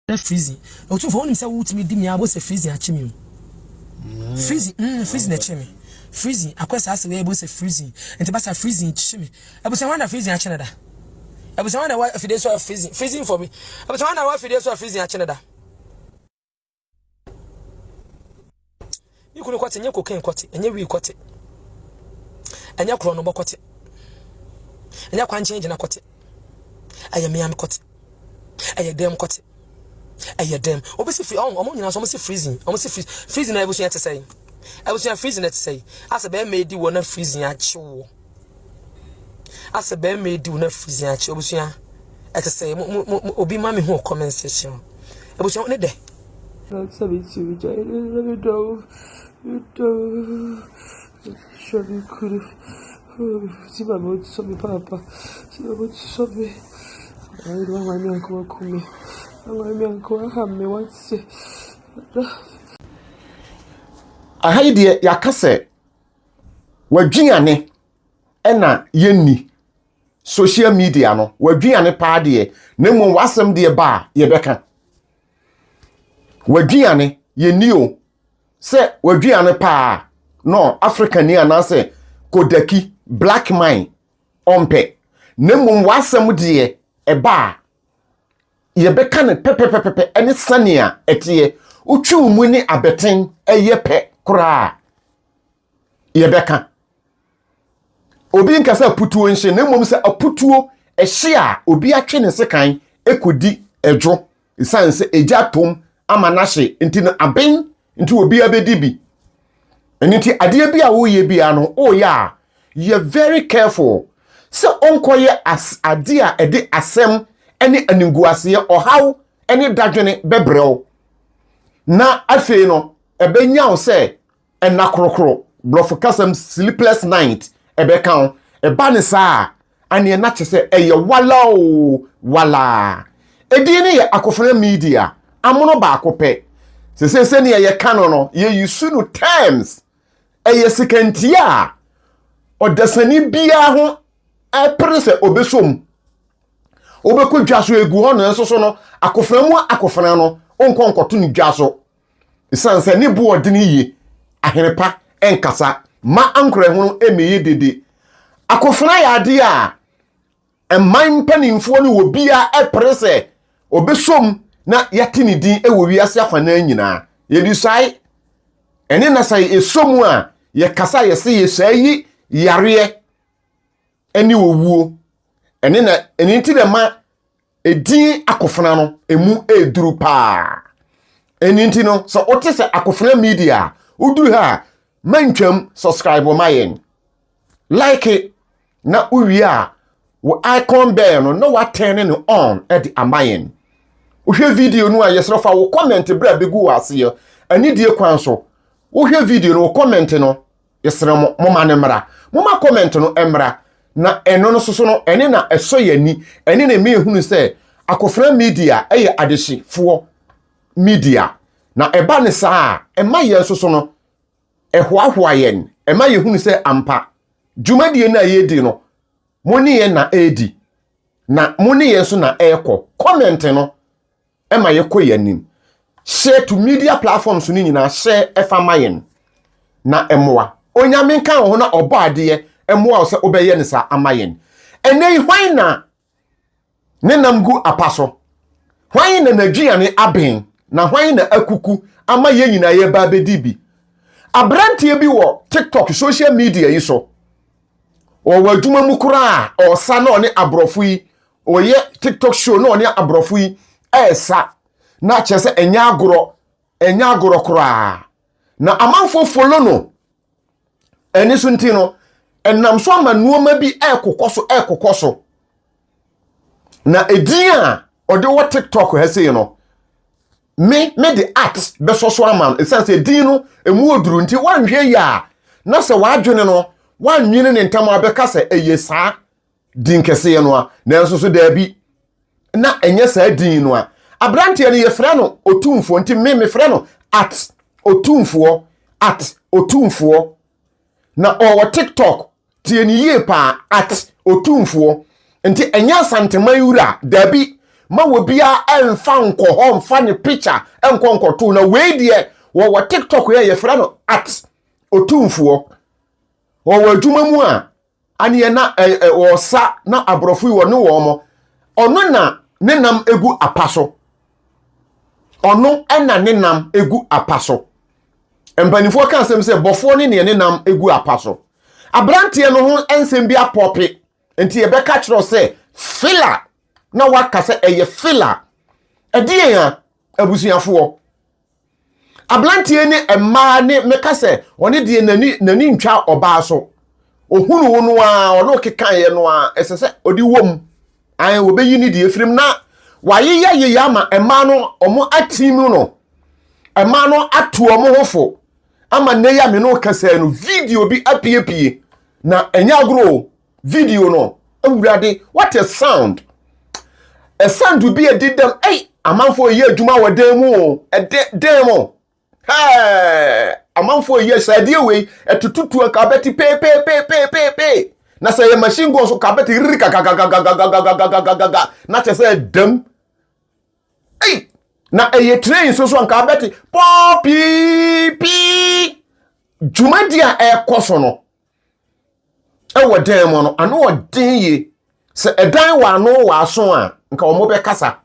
freezing. Otumfuo only say ultimate di me abo say freezing achimi. Freezing, freezing achimi. Freezing, akwesa ase we abo say freezing. Enti ba say freezing achimi. Abo say wonder freezing achina da. Abo say wonder why if they so freezing. Freezing for me. Abo say wonder why if they so freezing achina da. You could kwate nye cocaine kwate, enye wi kwate. Enya kro no bokwate. Enya kwan change na kwate. Aye me am kwate. Aye dem kwate. Aye dem. Obesi free omo nyina so omo se freezing. Omo se freezing na ebusu yete say. Ebusu freezing na te say. Asa be made wo na freezing achewo. Asa be made wo na freezing ache obusu ya. Ete say obi ma me ho comment section. Ebusu ne de. Sabe se o dia ele deu chove cru se vai muito sobre papa se vai muito sobre aí não vai me comer não vai me me what's ahide yakase wadwiane ena yenni social media no wadwiane pa de na mmom wasem de ba ye beka wadwiane yenni o se wadwiane pa no African ni anase kodaki black mine ompe na mmom wasem de eba ye beka ne pepepepepe ene sania etie utwi mu ni abeten eye pe kura ye beka obi nkasa putuo nhye na mmom se aputuo ehye a obi atwe ne sekan ekodi edwo isanse eja tom ama na hye nti no aben nti obi abedi bi nti ade bi a wo ye bia no o ya you very careful se onkoye as ade a ede asem ene aninguase ohaw ene dadwene bebrew na afei no ebenya wo se enakrokro blofo kasam sleepless night ebeka eba ne saa ane na kyese eye wala o wala edi ne ye akofra media amono ba akope se ne ye kano no ye use no terms eye sekantia odasani bia ho eprise obesom obekodwaso egu ho no nso so no akofra mu akofra no onkonkoto ni dwaso isanse ni bo odini yi aherepa enkasa ma ankore ho emeye dede akofra ya ade a emman panimfo ni wo bia eprise obesom na yatini din ewo wiase afana nyina yedi sai ene na sai esomu a ye kasa ye se ye sai yare eni owuo ene na eni ti de ma edin akofana no emu eduru pa eni ti no so otese akofana media uduru ha mantwam subscribe o mayen like it na uwi a wo icon bell no wa turn no on at the amayen uhwe video no a yesrofa wo comment bra begu wase yo ani die kwan so uhwe video no wo comment no yesre mo ma ne mra mo ma comment no emra na eno no soso no ene na eso yani ene na me ehunu se akofra media eye adeshi fo media na eba ne saa ema ye soso no ehwahwa yen ema ye hunu se ampa dwumadie na ye di no moni ye na edi na moni ye so na eko comment no ema ye koyanim share to media platforms ni nyina share efa mayen na emoa onyame kan ho na obo ade emoa se obeye ne sa amayen ene hwan na ne namgu apaso hwan na nadwiane aben na hwan na akuku ama ye nyina ye ba bedibi abrantie bi wo TikTok social media yi so o wadwuma mu kura o sa na oni abrofo yi o ye TikTok show na oni abrofo yi esa na chese enya agoro kura na amanfo follow no eni so ntino enam so amanuoma bi ekokoso na edin a ode wo TikTok ha sei no me the art be so aman esanse edin no emu oduru nti wanhwe ya na se wadwene no wanwene ne ntam abeka se eye saa din kese no a na nso so da bi na enye saa din no a abrante ne ye frɛ no Otumfuo nti me frɛ no Otumfuo na o TikTok tie ni ye pa @Otumfuo nti enya Asante mayura da bi ma wo bia emfa nkoho mfa ne picture enkonkoto na we die wo TikTok ye fra no @Otumfuo wo adwuma mu a ane na wo sa na abrofo wo ne wo mo ono na nenam egu apaso ono na nenam egu apaso empanifo kan sem se bofo ne nenam egu apaso abrantie no ho ensem bia popi enti e beka kiro se filler na waka se eye filler edie ya abusuafo abrantie ne emma ne meka se one die nani ntwa oba so ohunu wo no a ono kekan ye no a esese odi wom an wo beyi ni die firim na waye ama emma no omo atimu no emma no atu omo hofo ama ne ya me no kasa no video bi apiepie na enya agro video no awurade what a sound be a did them amanfo ye adwuma wadan mu dem o amanfo ye sadie we etututu ka beti pe na say your machine gun so ka beti rika na che say dem na eye train so ka beti pi dwuma dia ekoso no ewo dem no ano odin ye se edan wa no wa so a nka omo be kasa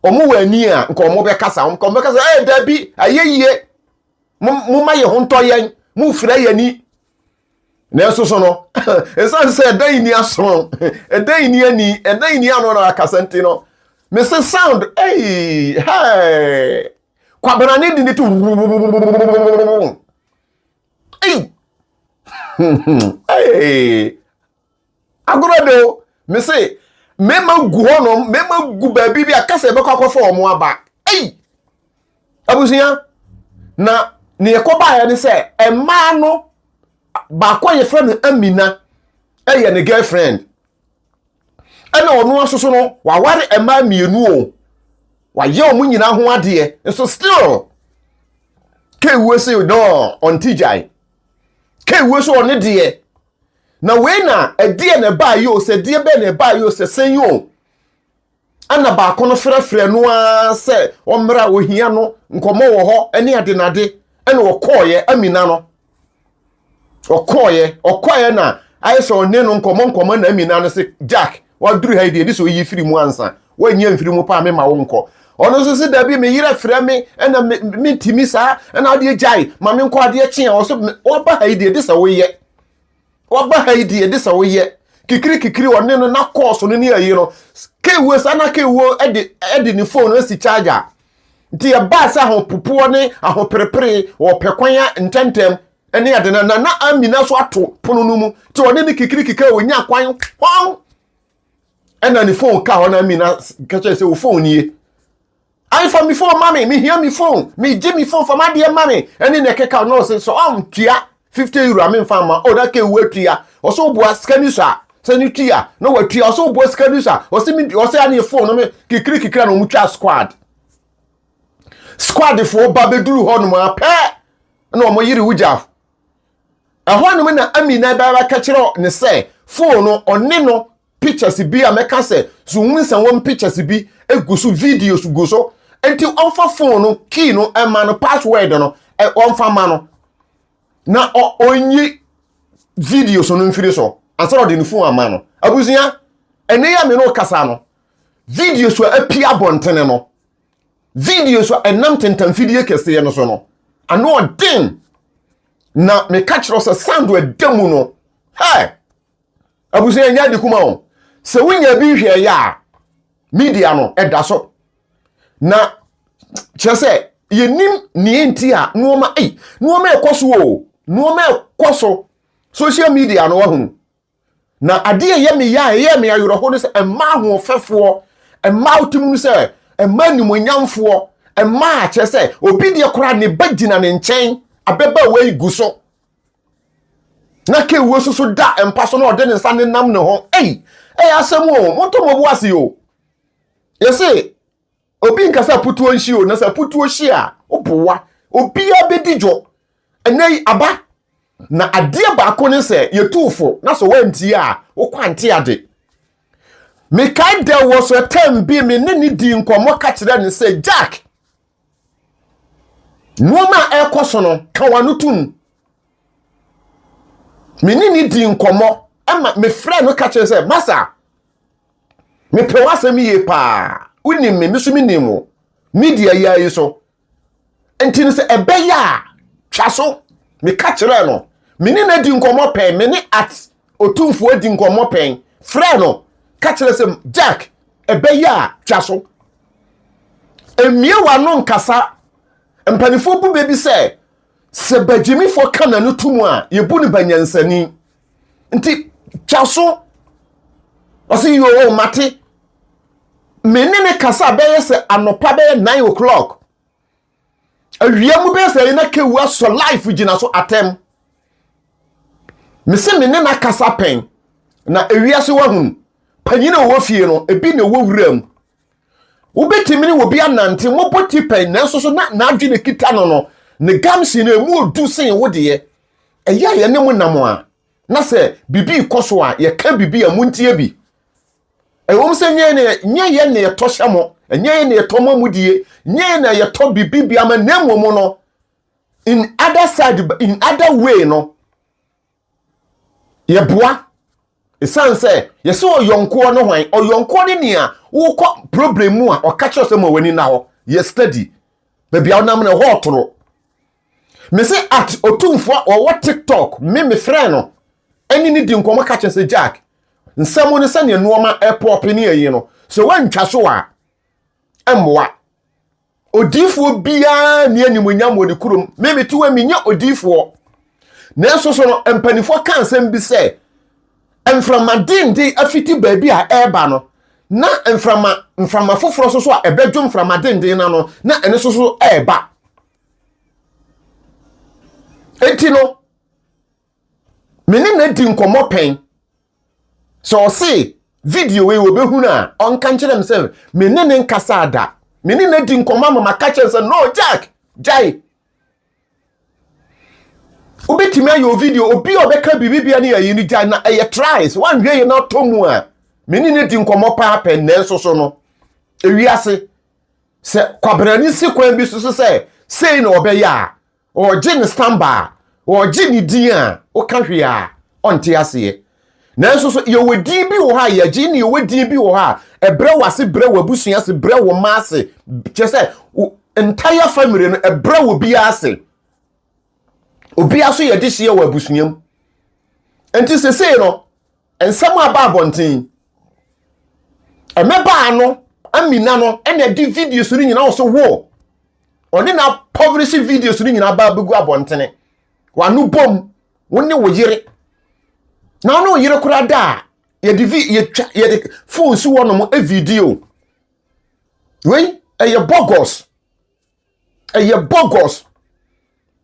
omo wani a nka omo be kasa nka omo be kasa da bi ayeye mu ma ye ho nto yen mu fira yani na so no esan se edan ni aso edan ni ani edan ni ano na Asante no me se sound hey kwa bana ni di tu hey agorado me say mema gu hono mema gu baabi bia kasa be kwakofo omo aba abusuya na ne yakoba ya ne se emma no ba kwa ye friend Amina eye ne girlfriend ana ono asoso no wa ware emma mienu o wa ye omu nyina ho ade so still ke we say no on tijai ke we so on de na we na edie ne ba yo se die be ne ba yo se senyo ana ba ko no frefre no a se o mra ohia no nkomo wo ho ene ade nade ene wo koye Amina no okoye na ayeso ne no nkomo na Amina no se Jack wa duru ha die so yi firi mu ansa wa nya mfiri mu pa me ma wo nko ono so se da bi me yire frɛ me ena me ntimi saa ena ade jai ma me nko ade kye o so wo ba ha die de sa wo ye waba haidi edisa wo ye kikiri wone no na course no ni ayi no kewo sana kewo edi ni phone esi charger nti e ba sa ho pupuo ne aho perepere wo pekwanya ntentem ene ade na Amina so ato pono no mu ti wone ni kikiri wo nya kwan hon ena ni phone ka ho na Amina kache se wo phone nie I for me phone mommy me hear me phone me Jimmy phone for my dear mommy ene ne keka no se so tua 50 euro amen fama o da ke wetua o so bo scanisa se ni tua no wetua o so bo scanisa o se mi o se ani phone no me kikiri no mutwa squad for babeduru ho no ma pe na o mo yiri wuja ho no me na Amina ba ka kire ne se phone no one no pictures bi a meka se so nwinsan won pictures bi egusu videos guso enti onfa phone no key no ema no password no onfa ma no na onyi video so no mfiri so ansoro de nufu ama no abusia ene ya me no kasa no video so apia bontene no video so enam tentam video kese no so no ano den na me catch so sound we demu no hey abusia nya de kuma o se wunya bi hwe ya media no eda so na chese yenim ni enti a nuoma nuoma ekoso o nuoma ekoso social media no wahunu na ade ye me ayoro no se emma ho fefo emma utum se emma nimonyamfo emma chese obi de kora ne bagina ne nchen abeba we guso na ke wo so da empa so no de ne nsa ne nam ne ho asemo moto mo buase o yese obi nkasa putuo nshi o na sa putuo shi a obowa obi abedijo enai aba na ade ba ko ne se yetufo na so wanti a wo kwante ade me kai there was a time be me ne di nkomo ka kire ne say Jack nuoma ekoso no ka wano tum me ne di nkomo ama me frɛ no ka kire say masa me pe wasɛm ye pa unim me so me nimo media ya yi so enti ne say ebeya twa so me ka kire no me ne na di nkomo pen me ne at Otumfuo di nkomo pen frɛ no ka kire say Jack ebeya twa so emie wano nkasa mpanifo bu bebi se bajimi fo kana no tumu a yebu ni banyansani nti twa so osi yo mate menene kasa beye se anopa beye 9 o'clock awia mu beye se na kewu aso life gina so atem mese menena kasa pen na awia se wahun panyina wo fie no ebi na wo wuram ubetimi ni obi anante moboti pen nanso so na adwene kita no ne gamsi na emu odu sen wo de ye ne mu nam a na se bibi koso a ye ka bibi a muntie bi ewom se nye ne ye to hyamo nye ne ye to mamudie nye na ye to bibi bi ama na mu no in other side in other way no ye boa esan se ye se oyonko no hwan oyonko ne nia wo ko problem mu a o ka kire se mo wani na ho ye study baby a nam na ho toro me se at Otumfuo o TikTok me frɛ no ani ni di nkomo ka kire se Jack nsɛm ne sɛ ne nuoma airport ne ayi no so wantwa so a emmoa odifuo bia ne animunyam wɔ ne kurom me tu wa minya odifuo na so no empanifo kan sɛm bi sɛ emframadin de afiti baabi a eba no na emframa foforo so a ebedwo emframadin de na no na ene so eba enti no meni na di nkomo pen so see video we wo behu na on kan kire himself meni ne nkasa ada meni na di nkomo mama ka kire say no Jack jai ubetimi ayo video obi obeka bibibia ne yayi ni jai na eye tries one hwe na tomu a meni ne di nkomo pa pen na so no ewiase se kwabrani sekwan bi so say na obeya o gin stamba o gin din a o ka hwe a onte ase nanso so ye wodi bi wo ha ye gin ye wodi bi wo ha ebre wase bre wabusua se bre wo maase che se entire family no ebre wo bi ase obi aso ye de hye wabusuam enti se no ensam aba abonten emeba no amina no ene di videos ni nyina wo so wo oni na publish videos ni nyina ba begu abontene wanu bom woni wo yire na no yire kura da ye de phone si wono mo e video we eye bogos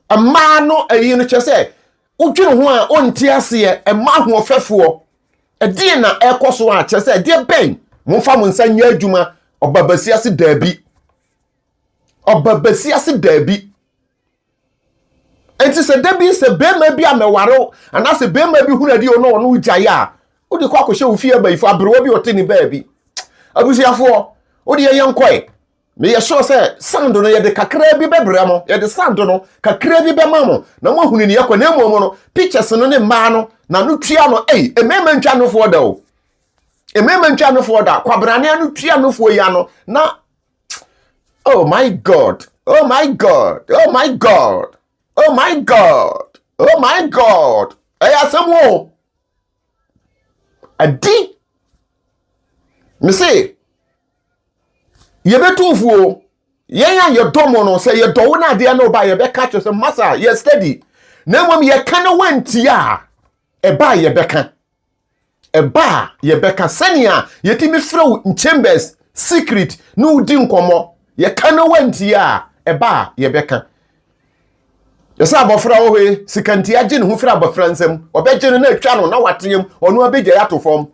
ama no eyi no chese udwene ho a onti ase ema ho ofefo e die na ekoso a chese die ben mo fa mo nsa nya adwuma obabasi ase dabi enti se dabi se bema bi ameware ana se bema bi hunadi ono no ugyaye a odi kwa kohye wo fie baifo abrewo bi oteni baabi abusiafo odi ye yenkoi me ye sure say sound no ye de kakra bi bebre mo ye de sound no kakra bi be mamo na mo hunu ni yakwa na emu no pictures no ne ma no na no tua no emema ntwa no fo da o emema ntwa no fo da kwabrane no tua no fo ya no na oh my god ayasemo adi me say yebetumfuo yenya yedomo no say yedowo na ade na oba yebe ka cho masa ye steady na mom ye ka na wanti a eba yebeka senia yetimi frɛ in chambers secret no di nkomo ye ka na wanti a eba yebeka yesa abofra wo he sikanti age ne hu fra abofra nsem obegye no na atwa no na watenyem ono abegye yato fom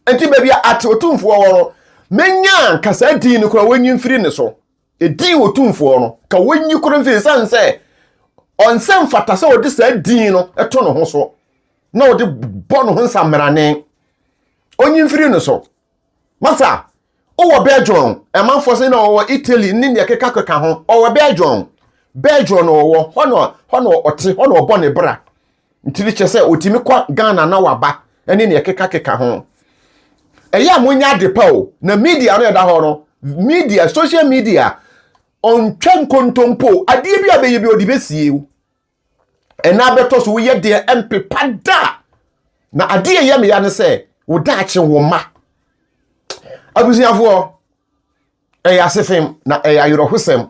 enti ba bia ate Otumfuo wo menya kasa di ne kora wanyi mfiri ne so edi Otumfuo no ka wanyi kora mfiri sanse onsem fata se odi sa di no eto no ho so na odi bo no ho nsamrane onyi mfiri ne so masa o Belgium e man for say no Italy ni ne keka ho o Belgium no hono ote hono obo ne bra ntiri che say otimi kwa Ghana na waba ene ne keka ho eya monya de pa o na media no da ho no media social media on twen kontompo ade bia be ye bi odi besie o ena beto so ye de empepa da na ade ye me ya ne say wo da ache wo ma abusiafo eya sefem na eya yorohosem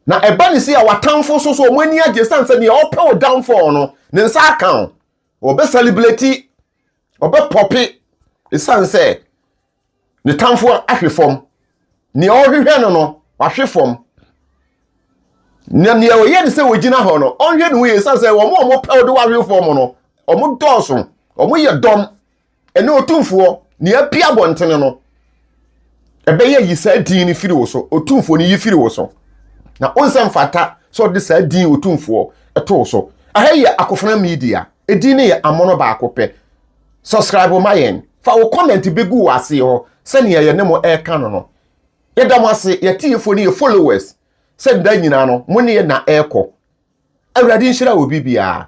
na eba ni si a watamfo so omani age sanse ne ope o downfall no ne nsa account obe celebrate obe popi sanse ne tamfo ahwefom ne ohwehwe no wahwefom ne o ye ne se wogina ho no onhwe ne wo sanse wo mo pe o de wahwefom no omo doso omo ye dom ene Otumfuo ne apia bontene no ebe ye yisa din ni firi wo so Otumfuo ni yifiri wo so na onsem fata so de sa din Otumfuo eto so ahaye akofana media edin ne amono ba akope subscribe mayen fa wo comment begu wase ho se ne ye ne mo e ka no yeda mo ase ye tiefo ne ye followers se nda nyina no mo ne na eko awurade nhira obi bia